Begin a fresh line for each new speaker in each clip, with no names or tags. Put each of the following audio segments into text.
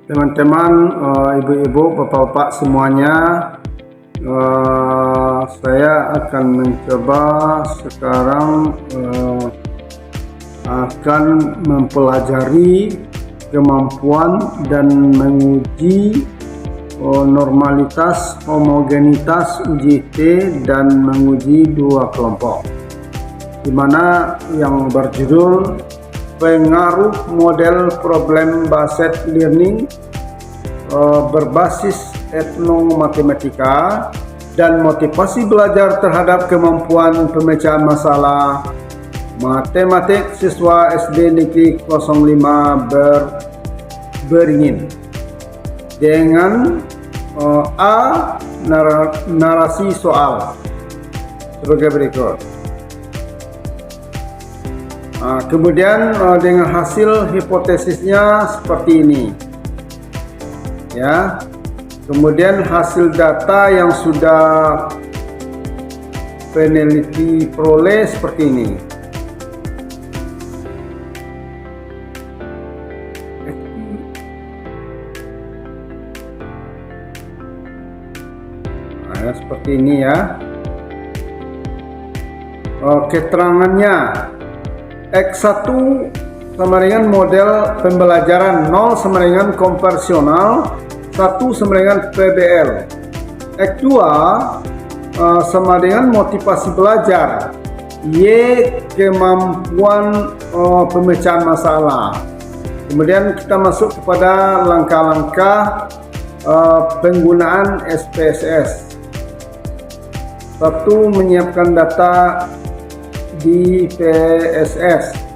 Teman-teman, ibu-ibu, bapak-bapak semuanya, saya akan mencoba sekarang akan mempelajari kemampuan dan menguji normalitas homogenitas UJT dan menguji dua kelompok, di mana yang berjudul pengaruh model problem based learning berbasis etnomatematika dan motivasi belajar terhadap kemampuan pemecahan masalah matematik siswa SD Negeri 05 Beringin dengan narasi soal sebagai berikut. Kemudian dengan hasil hipotesisnya seperti ini, ya. Kemudian hasil data yang sudah peneliti peroleh seperti ini. Ya, seperti ini ya. Keterangannya. X1 sama dengan model pembelajaran, 0 sama dengan konversional, 1 sama dengan PBL. X2 sama dengan motivasi belajar, Y kemampuan pemecahan masalah. Kemudian kita masuk kepada langkah-langkah penggunaan SPSS. 1. Menyiapkan data di PSS.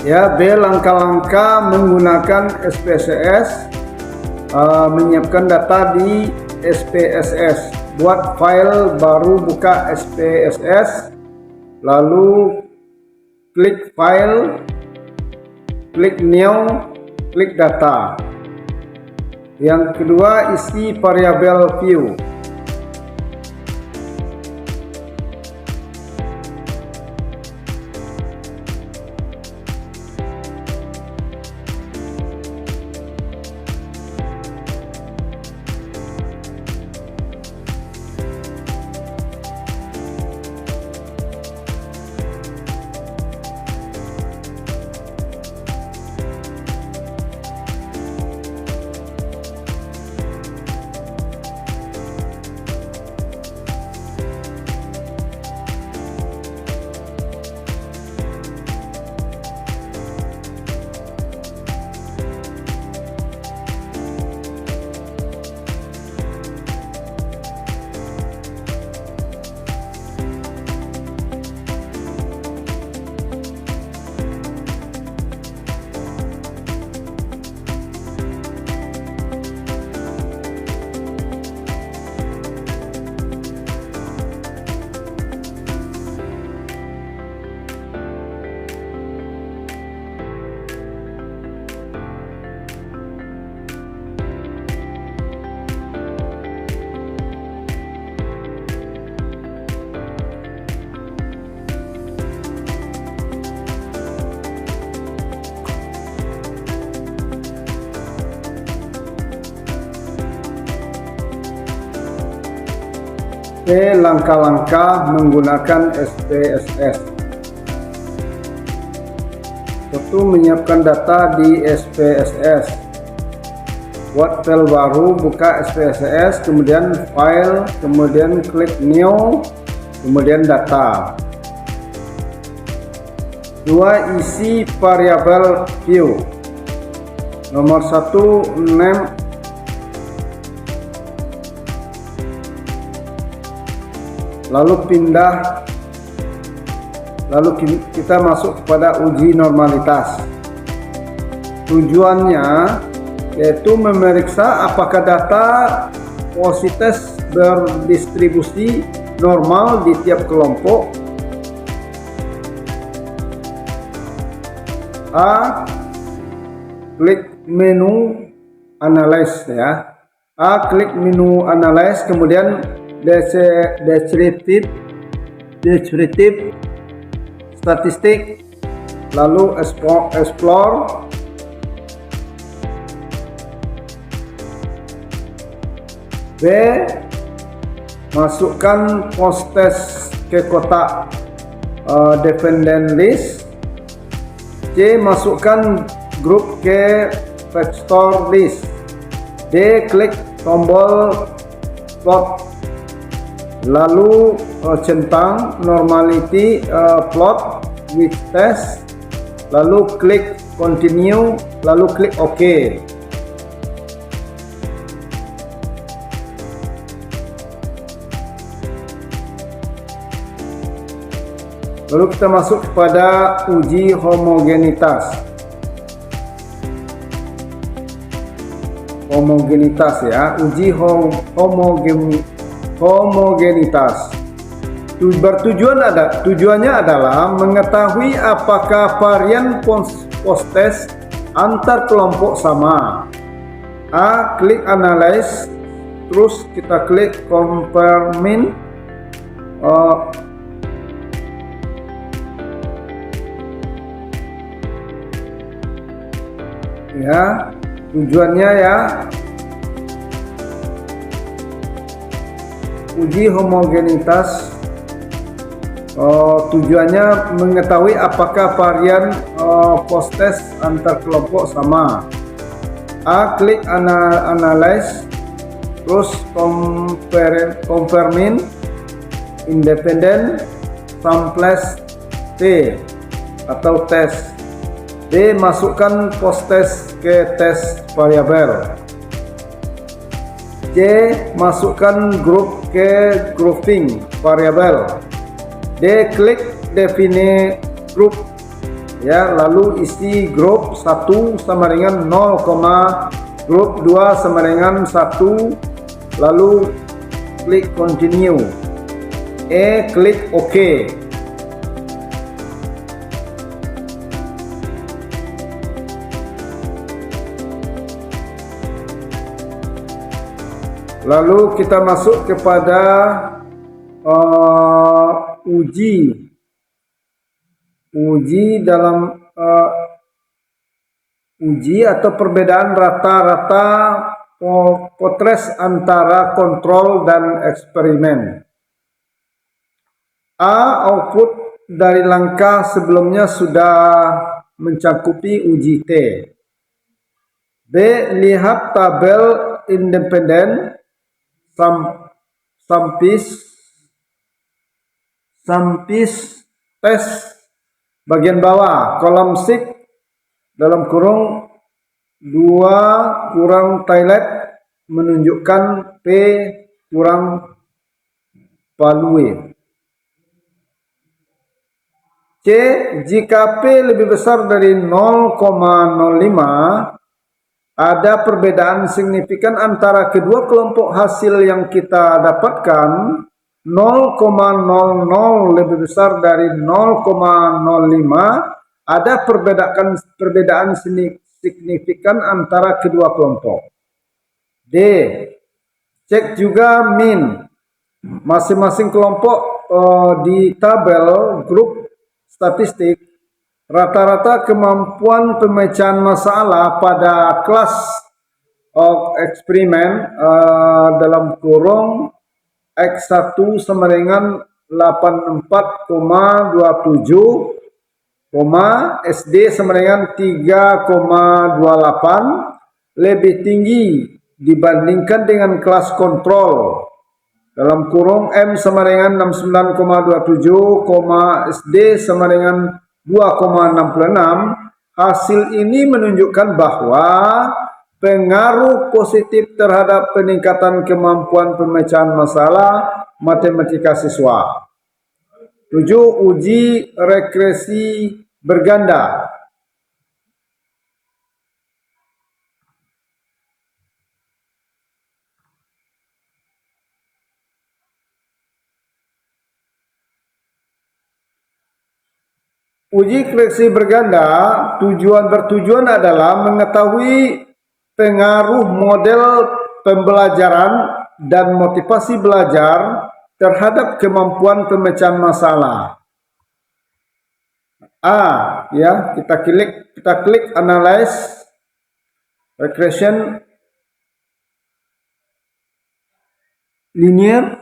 Ya, B. Langkah-langkah menggunakan SPSS. Menyiapkan data di SPSS. Buat file baru, buka SPSS, lalu klik file, klik new, klik data. Yang kedua, isi variabel view. Langkah-langkah menggunakan SPSS. 1. Menyiapkan data di SPSS. Buat file baru, buka SPSS, kemudian file, kemudian klik new, kemudian data. 2. Isi variabel view. Nomor 1, name. Lalu pindah, lalu kita masuk kepada uji normalitas. Tujuannya yaitu memeriksa apakah data posites berdistribusi normal di tiap kelompok. A. Klik menu analyze ya. A. Klik menu analyze, kemudian descriptive statistik, lalu explore. B. Masukkan post-test ke kotak dependent list. C. Masukkan grup ke vector list. D. Klik tombol plot, lalu centang normality plot with test, lalu klik continue, lalu klik OK. Lalu kita masuk kepada uji homogenitas. Ya, uji homogenitas. Tujuannya adalah mengetahui apakah varian post-test antar kelompok sama. A. Klik analyze, terus kita klik confirming. Ya, tujuannya ya uji homogenitas, tujuannya mengetahui apakah varian post-test antar kelompok sama. A. Klik analyze, terus confirming independent samples T atau test. D. Masukkan post-test ke test variabel. C. Masukkan grup ke grouping variabel. D. Klik define group ya, lalu isi grup 1 sama dengan 0, grup 2 sama dengan 1, lalu klik continue. E. Klik OK. Lalu kita masuk kepada uji dalam uji atau perbedaan rata-rata potres antara kontrol dan eksperimen. A. Output dari langkah sebelumnya sudah mencakupi uji T. B. Lihat tabel independen sampis tes bagian bawah, kolom sik dalam kurung 2 kurang toilet menunjukkan P kurang value. C. Jika P lebih besar dari 0,05, ada perbedaan signifikan antara kedua kelompok hasil yang kita dapatkan. 0,00 lebih besar dari 0,05, ada perbedaan signifikan antara kedua kelompok. D. Cek juga min masing-masing kelompok di tabel grup statistik. Rata-rata kemampuan pemecahan masalah pada kelas eksperimen dalam kurung X1 sama dengan 84,27, SD sama dengan 3,28, lebih tinggi dibandingkan dengan kelas kontrol dalam kurung M sama dengan 69,27, SD sama dengan 2,66. Hasil ini menunjukkan bahwa pengaruh positif terhadap peningkatan kemampuan pemecahan masalah matematika siswa. 7. Uji regresi berganda. Uji koreksi berganda bertujuan adalah mengetahui pengaruh model pembelajaran dan motivasi belajar terhadap kemampuan pemecahan masalah. Ya, kita klik analyze regression linear.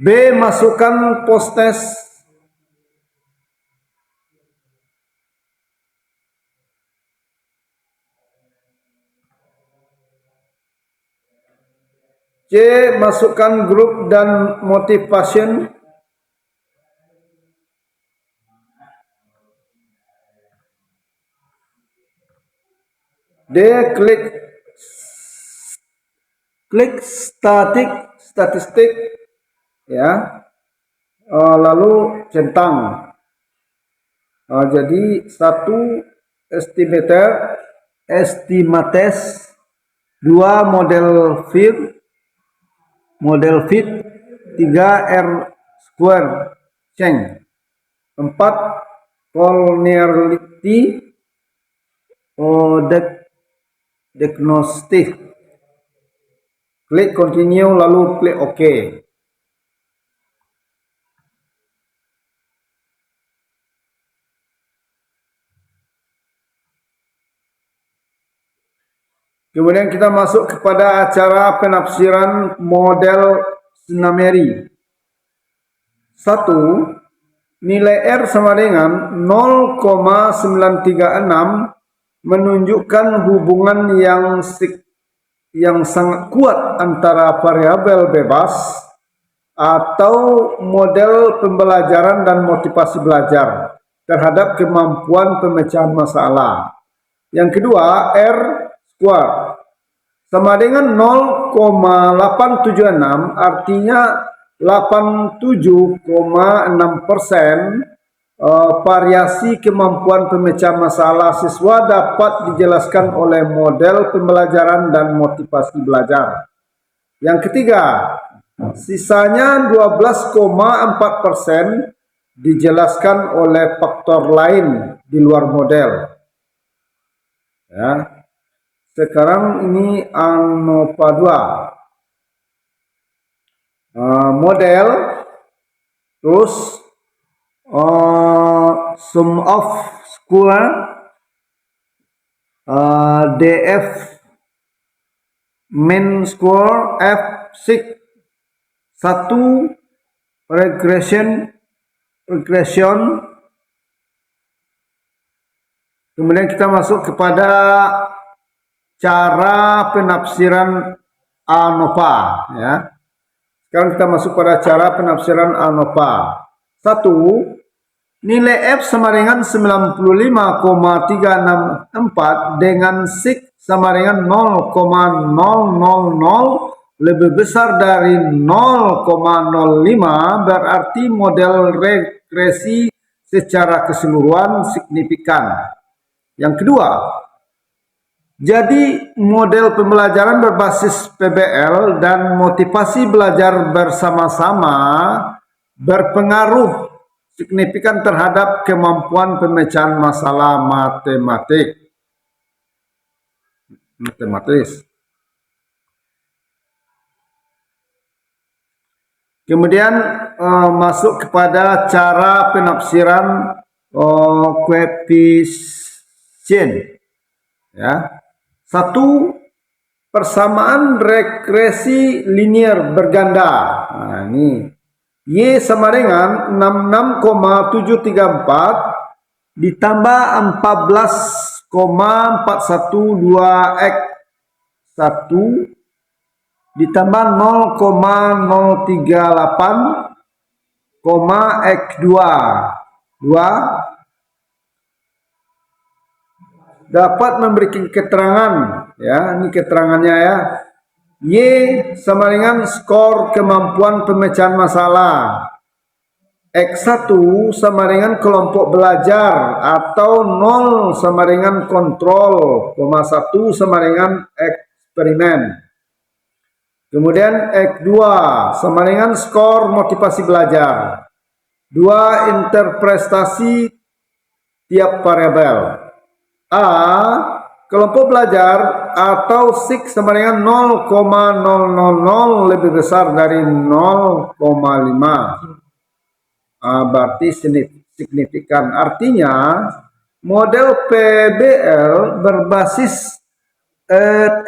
B, masukkan post test. C, masukkan grup dan motivation. D, klik statistik, ya, lalu centang. Jadi 1 estimates, 2 model fit, 3 R square change, 4 vulnerability diagnostic. Klik continue lalu klik OK. Kemudian kita masuk kepada acara penafsiran model Snameri. 1. Nilai R sama dengan 0,936 menunjukkan hubungan yang sangat kuat antara variabel bebas atau model pembelajaran dan motivasi belajar terhadap kemampuan pemecahan masalah. Yang kedua, R square sama dengan 0,876, artinya 87,6% variasi kemampuan pemecahan masalah siswa dapat dijelaskan oleh model pembelajaran dan motivasi belajar. Yang ketiga, sisanya 12,4% dijelaskan oleh faktor lain di luar model. Ya. Sekarang ini ANOVA 2. Model, terus sum of square, DF mean square, F6, 1 regression. Kemudian kita masuk kepada cara penafsiran ANOVA, ya. Sekarang kita masuk pada cara penafsiran ANOVA. 1. Nilai F sama dengan 95,364 dengan SIG sama dengan 0,000 lebih besar dari 0,05, berarti model regresi secara keseluruhan signifikan. Yang kedua, jadi model pembelajaran berbasis PBL dan motivasi belajar bersama-sama berpengaruh signifikan terhadap kemampuan pemecahan masalah matematis. Kemudian masuk kepada cara penafsiran koefisien, ya. 1. Persamaan regresi linear berganda. Nah, ini Y sama dengan 66,734 ditambah 14,412 X 1 ditambah 0,038, X2 2 dapat memberikan keterangan, ya, ini keterangannya, ya. Y sama dengan skor kemampuan pemecahan masalah. X1 sama dengan kelompok belajar atau 0 sama dengan kontrol, 1 sama dengan eksperimen. Kemudian X2 sama dengan skor motivasi belajar. 2 interpretasi tiap variabel. A. Kelompok belajar atau SIG sama dengan 0,000 lebih besar dari 0,5. Berarti signifikan. Artinya model PBL berbasis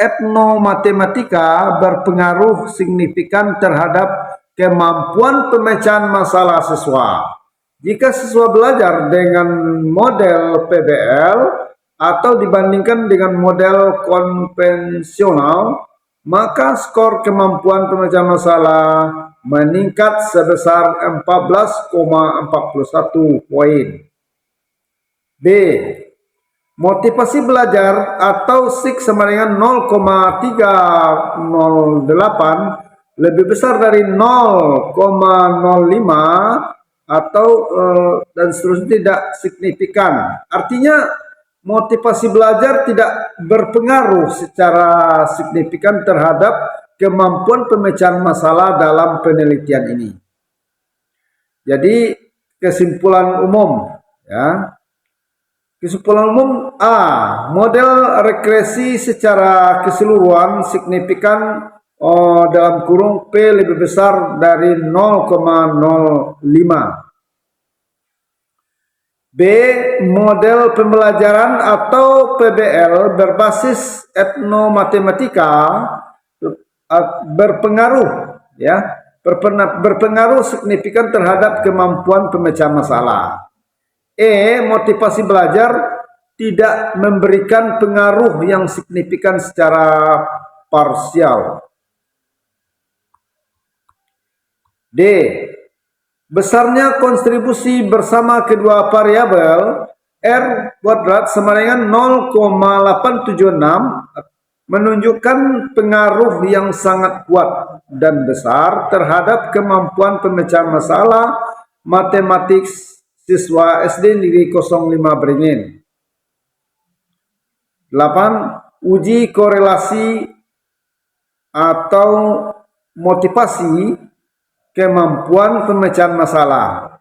etnomatematika berpengaruh signifikan terhadap kemampuan pemecahan masalah siswa. Jika siswa belajar dengan model PBL atau dibandingkan dengan model konvensional, maka skor kemampuan pemecahan masalah meningkat sebesar 14,41 poin. B. Motivasi belajar atau SIG sama dengan 0,308 lebih besar dari 0,05 atau dan seterusnya tidak signifikan. Artinya motivasi belajar tidak berpengaruh secara signifikan terhadap kemampuan pemecahan masalah dalam penelitian ini. Jadi kesimpulan umum, ya. Kesimpulan umum A. Model regresi secara keseluruhan signifikan dalam kurung P lebih besar dari 0,05. B. Model pembelajaran atau PBL berbasis etnomatematika berpengaruh signifikan terhadap kemampuan pemecahan masalah. E. Motivasi belajar tidak memberikan pengaruh yang signifikan secara parsial. D. Besarnya kontribusi bersama kedua variabel R kuadrat sama dengan 0,876 menunjukkan pengaruh yang sangat kuat dan besar terhadap kemampuan pemecahan masalah matematik siswa SD Negeri 05 Beringin. 8. Uji korelasi atau motivasi kemampuan pemecahan masalah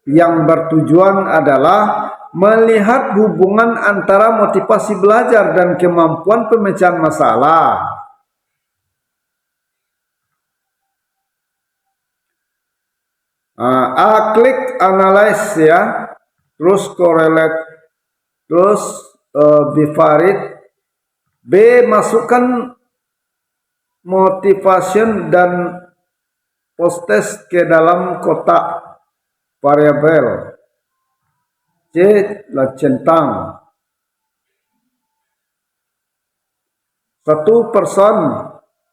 yang bertujuan adalah melihat hubungan antara motivasi belajar dan kemampuan pemecahan masalah. A. Klik analyze, ya, terus correlate, terus bivariate. B. Masukkan motivation dan post-test ke dalam kotak variabel. C. Centang 1%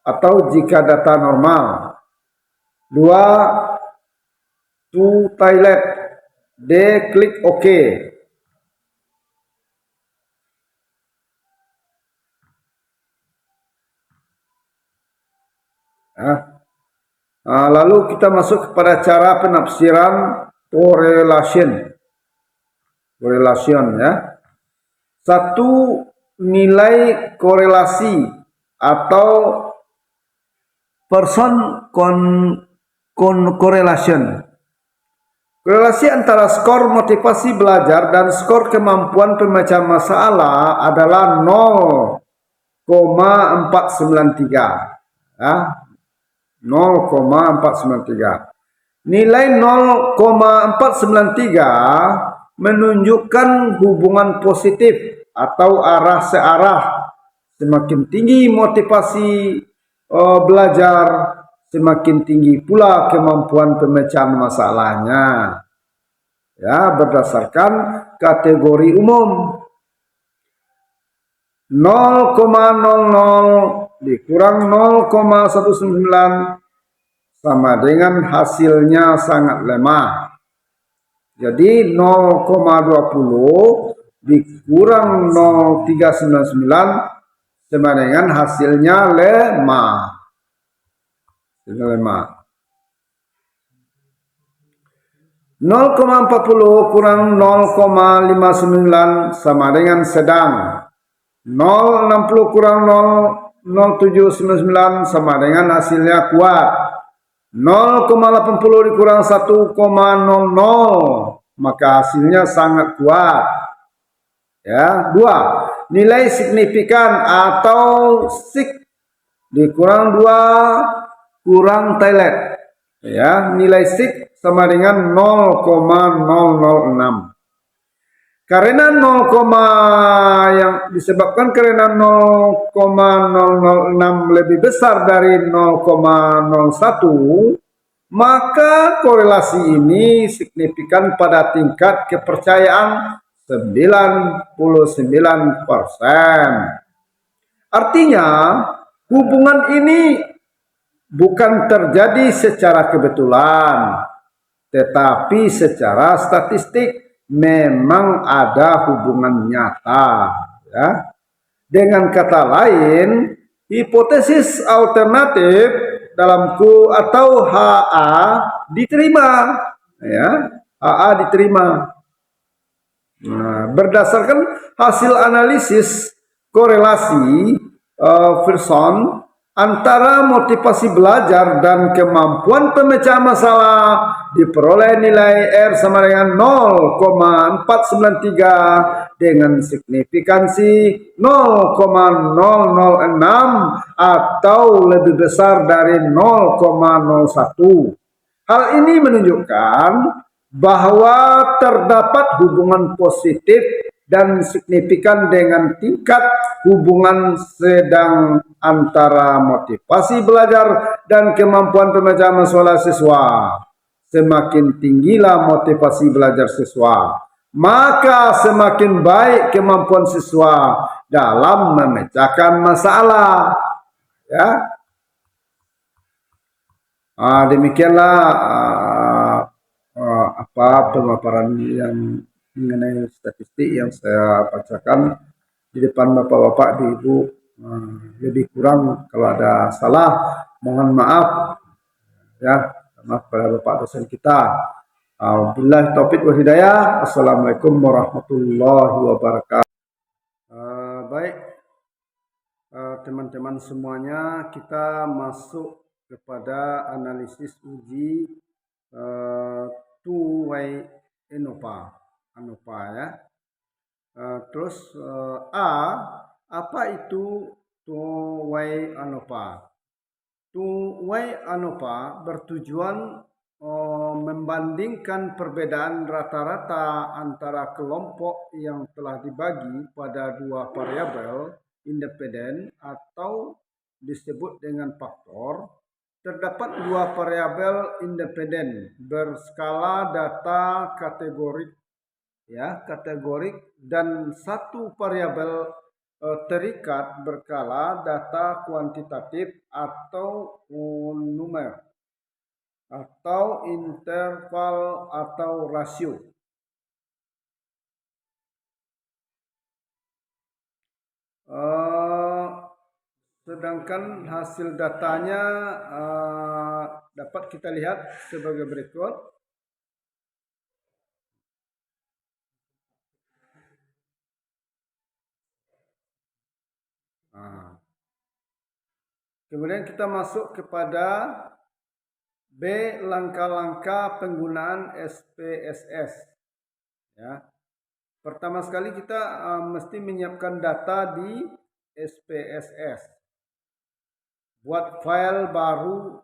atau jika data normal. 2. To toilet. D. Klik OK. Lalu kita masuk kepada cara penafsiran correlation, ya. Satu, nilai korelasi atau person correlation. Korelasi antara skor motivasi belajar dan skor kemampuan pemecahan masalah adalah 0,493, ya. 0,493. Nilai 0,493 menunjukkan hubungan positif atau arah searah. Semakin tinggi motivasi belajar, semakin tinggi pula kemampuan pemecahan masalahnya. Ya, berdasarkan kategori umum. 0,00 dikurang 0,19 sama dengan hasilnya sangat lemah. Jadi 0,20 dikurang 0,399 sama dengan hasilnya lemah. 0,40 kurang 0,59 sama dengan sedang. 0,60 kurang 0,799 sama dengan hasilnya kuat. 0,80 dikurang 1,00 maka hasilnya sangat kuat. Ya, 2. Nilai signifikan atau sig dikurang 2 kurang toilet. Ya, nilai sig sama dengan 0,006. Karena 0, yang disebabkan karena 0,006 lebih besar dari 0,01, maka korelasi ini signifikan pada tingkat kepercayaan 99%. Artinya, hubungan ini bukan terjadi secara kebetulan, tetapi secara statistik memang ada hubungan nyata. Ya. Dengan kata lain, hipotesis alternatif dalam Q atau HA diterima. Ya. HA diterima. Nah, berdasarkan hasil analisis korelasi Pearson antara motivasi belajar dan kemampuan pemecahan masalah, diperoleh nilai R sama dengan 0,493 dengan signifikansi 0,006 atau lebih besar dari 0,01. Hal ini menunjukkan bahwa terdapat hubungan positif dan signifikan dengan tingkat hubungan sedang antara motivasi belajar dan kemampuan pemecahan masalah siswa. Semakin tinggilah motivasi belajar siswa, maka semakin baik kemampuan siswa dalam memecahkan masalah. Ya, demikianlah pemaparan yang mengenai statistik yang saya bacakan di depan bapak-bapak, di ibu. Lebih kurang kalau ada salah mohon maaf ya, maaf pada bapak dosen kita. Billahi taufik wal hidayah. Assalamualaikum warahmatullahi wabarakatuh. Baik teman-teman semuanya, kita masuk kepada analisis uji two-way ANOVA ya. Terus apa itu two-way ANOVA? Two-way ANOVA bertujuan membandingkan perbedaan rata-rata antara kelompok yang telah dibagi pada dua variabel independen atau disebut dengan faktor. Terdapat dua variabel independen berskala data kategorik dan satu variabel terikat berskala data kuantitatif atau numer atau interval atau rasio. Sedangkan hasil datanya dapat kita lihat sebagai berikut. Kemudian kita masuk kepada B, langkah-langkah penggunaan SPSS. Ya. Pertama sekali kita mesti menyiapkan data di SPSS. Buat file baru.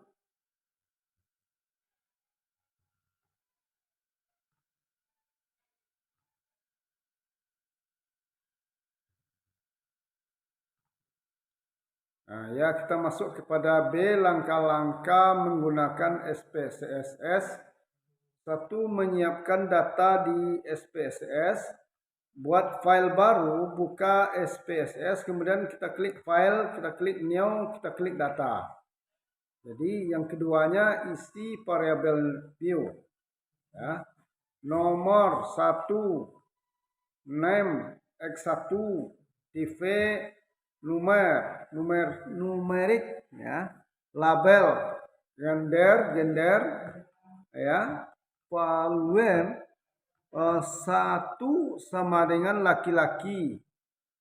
Ya, kita masuk kepada B, langkah-langkah menggunakan SPSS. Satu, menyiapkan data di SPSS. Buat file baru, buka SPSS, kemudian kita klik file, kita klik new, kita klik data. Jadi yang keduanya isi variabel view. Ya. Nomor 1, name, X1, TV, numerik, ya, label, gender, ya, valuer. 1 sama dengan laki-laki,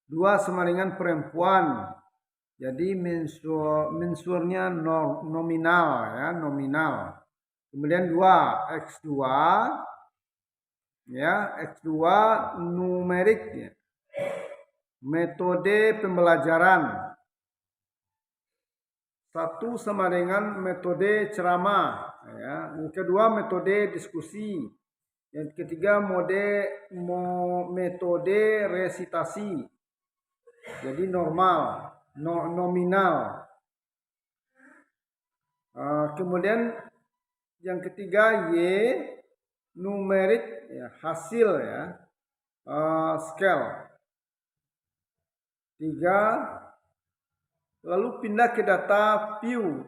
2 sama dengan perempuan. Jadi mensurnya nominal ya, nominal. Kemudian 2 X2 ya. X2 numerik, ya. Metode pembelajaran. Satu sama dengan metode ceramah, ya. Yang kedua metode diskusi. Yang ketiga metode resitasi. Jadi normal, nominal. Kemudian yang ketiga Y numerik, ya, hasil, ya, scale. 3, lalu pindah ke data view.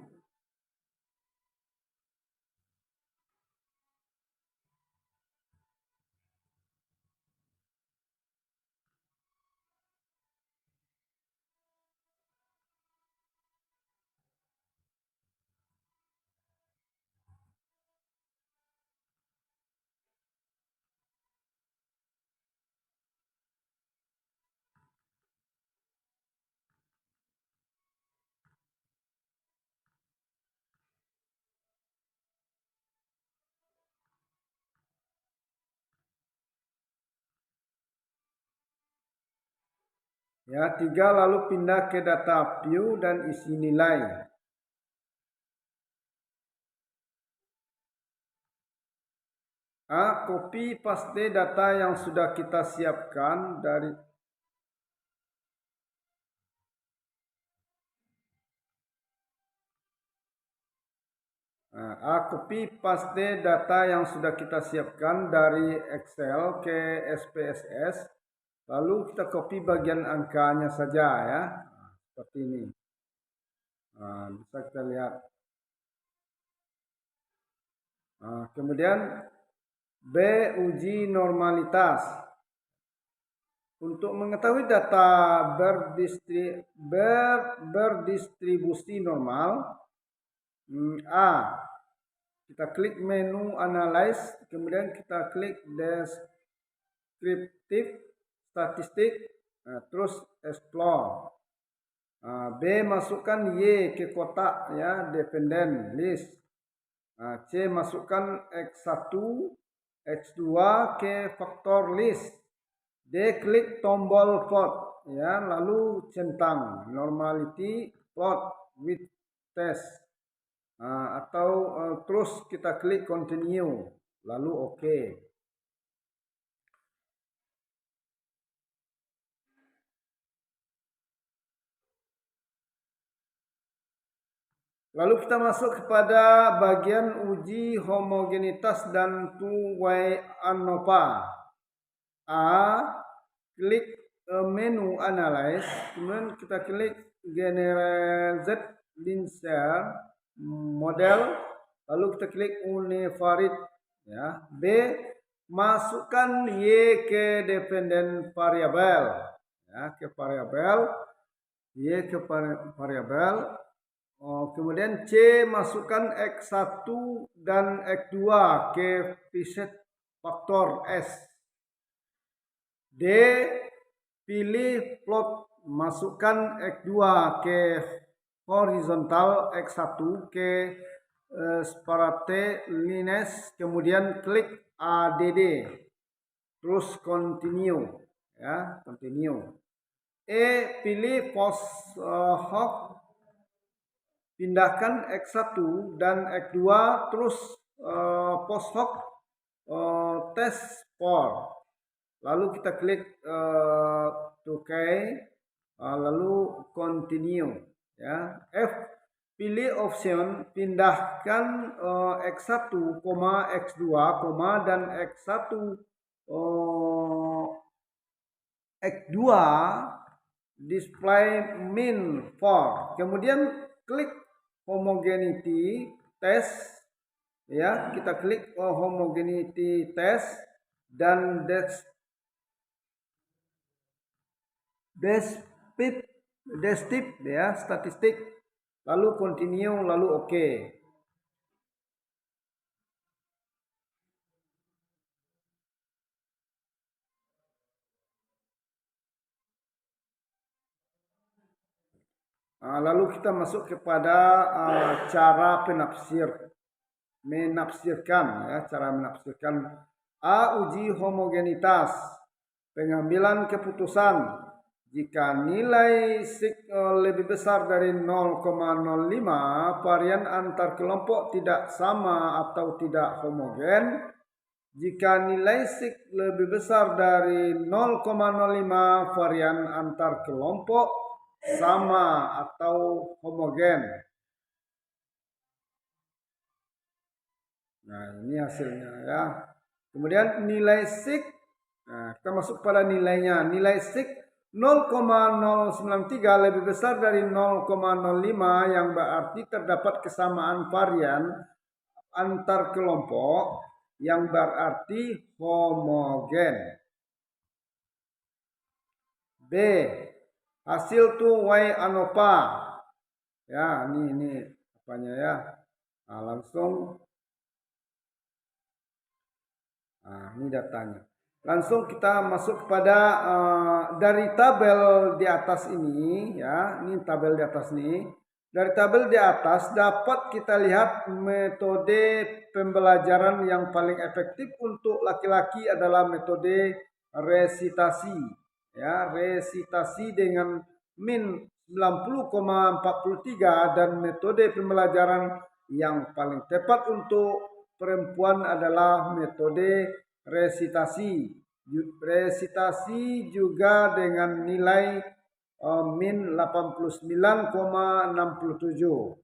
Ya, 3, lalu pindah ke data view dan isi nilai. Copy paste data yang sudah kita siapkan dari copy paste data yang sudah kita siapkan dari Excel ke SPSS. Lalu kita copy bagian angkanya saja, ya. Seperti ini. Bisa kita lihat. Kemudian B, uji normalitas. Untuk mengetahui data berdistribusi normal, kita klik menu Analyze, kemudian kita klik Descriptive Statistik, terus Explore. B, masukkan Y ke kotak, ya, dependent list. C, masukkan X1, X2 ke faktor list. D, klik tombol plot, ya, lalu centang normality plot with test, atau terus kita klik continue, lalu OK. Lalu kita masuk kepada bagian uji homogenitas dan two-way ANOVA. Klik menu Analyze, kemudian kita klik Generate Linear Model, lalu kita klik Univariate, ya. B, masukkan Y ke dependent variable, ya, ke variabel Y ke variabel. Kemudian C, masukkan X1 dan X2 ke preset faktor S. D, pilih plot, masukkan X2 ke horizontal, X1 ke separate lines, kemudian klik ADD, terus continue, ya, continue. E, pilih post hoc, pindahkan X1 dan X2, terus post hoc test for. Lalu kita klik OK, lalu continue, ya. F, pilih option pindahkan X1, X2, dan X1 X2 display min for. Kemudian klik homogeneity test, ya, kita klik homogeneity test dan descriptive, ya, statistik, lalu continue, lalu OK. Lalu kita masuk kepada cara menafsirkan, ya, cara menafsirkan A. Uji homogenitas. Pengambilan keputusan. Jika nilai sig lebih besar dari 0,05, varian antar kelompok tidak sama atau tidak homogen. Jika nilai sig lebih besar dari 0,05, varian antar kelompok sama atau homogen. Nah, ini hasilnya ya. Kemudian nilai sig, nah, kita masuk pada nilainya. Nilai sig 0,093 lebih besar dari 0,05 yang berarti terdapat kesamaan varian antar kelompok yang berarti homogen. B. Hasil 2Y ANOVA. Ya, ini apanya ya. Nah, langsung ini datanya. Langsung kita masuk kepada dari tabel di atas ini ya. Ini tabel di atas ini. Dari tabel di atas dapat kita lihat metode pembelajaran yang paling efektif untuk laki-laki adalah metode resitasi. Ya, resitasi dengan min 90,43 dan metode pembelajaran yang paling tepat untuk perempuan adalah metode resitasi. Resitasi juga dengan nilai min 89,67.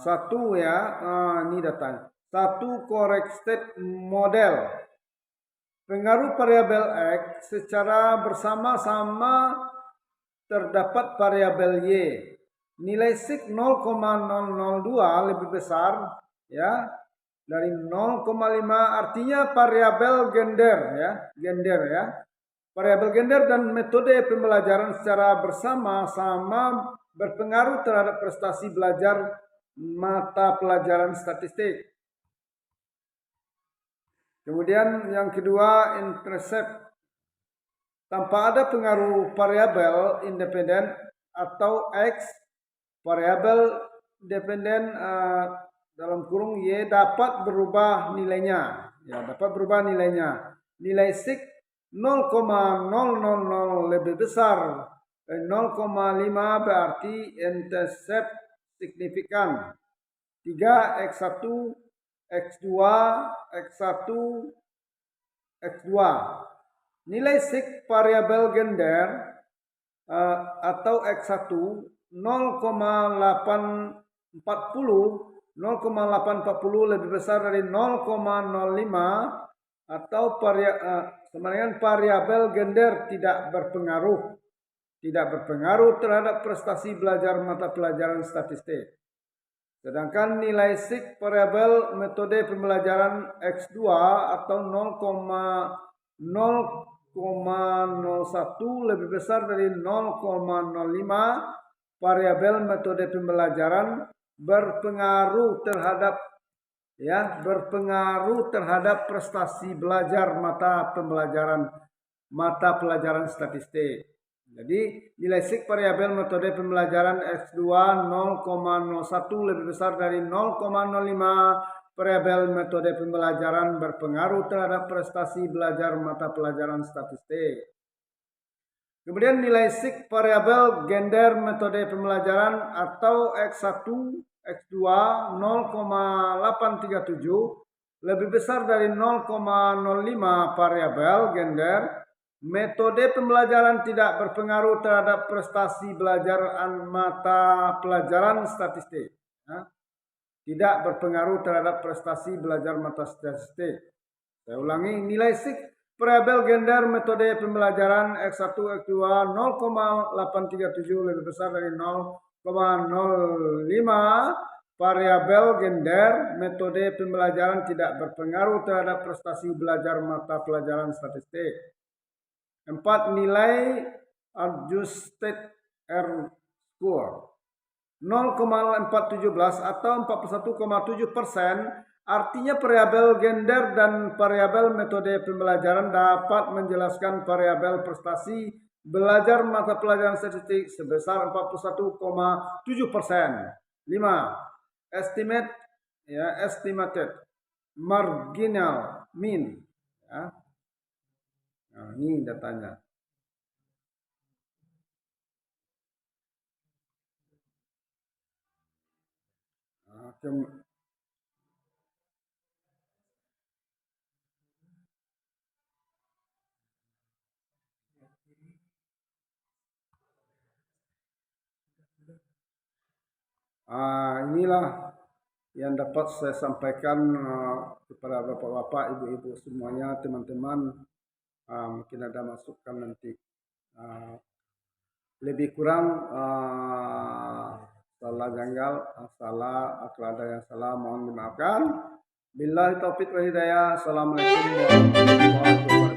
Satu ya, ini datanya. Satu correct state model. Pengaruh variabel X secara bersama-sama terdapat variabel Y. Nilai sig 0,002 lebih besar ya dari 0,5, artinya variabel gender ya. Variabel gender dan metode pembelajaran secara bersama-sama berpengaruh terhadap prestasi belajar mata pelajaran statistik. Kemudian yang kedua, intercept. Tanpa ada pengaruh variabel independen atau X, variabel dependen dalam kurung Y dapat berubah nilainya. Ya, dapat berubah nilainya. Nilai sig 0,000 lebih besar dari 0,5 berarti intercept signifikan. 3, X1, X2, X1, X2. Nilai sig variabel gender atau X1 0,840 lebih besar dari 0,05 atau variabel gender tidak berpengaruh terhadap prestasi belajar mata pelajaran statistik. Sedangkan nilai sig variabel metode pembelajaran X2 atau 0,01 lebih besar dari 0,05, variabel metode pembelajaran berpengaruh terhadap prestasi belajar mata pelajaran statistik. Jadi nilai sig variabel metode pembelajaran X2 0,01 lebih besar dari 0,05, variabel metode pembelajaran berpengaruh terhadap prestasi belajar mata pelajaran statistik. Kemudian nilai sig variabel gender metode pembelajaran atau X1, X2 0,837 lebih besar dari 0,05, variabel gender metode pembelajaran tidak berpengaruh terhadap prestasi belajar mata pelajaran statistik. Tidak berpengaruh terhadap prestasi belajar mata statistik. Saya ulangi, nilai sig variabel gender metode pembelajaran X1, X2 0,837 lebih besar dari 0,05, variabel gender metode pembelajaran tidak berpengaruh terhadap prestasi belajar mata pelajaran statistik. 4. Nilai adjusted R-score 0,417 atau 41,7%, artinya variabel gender dan variabel metode pembelajaran dapat menjelaskan variabel prestasi belajar mata pelajaran statistik sebesar 41,7%. 5. estimate, ya, estimated, marginal, mean, ya. Nah, ini datanya. Nah, inilah yang dapat saya sampaikan kepada bapak-bapak, ibu-ibu semuanya, teman-teman. Mungkin ada masukan nanti. Ah, Lebih kurang salah janggal, kalau ada yang salah mohon dimaafkan. Billahi taufik wa hidayah. Assalamualaikum warahmatullahi wabarakatuh.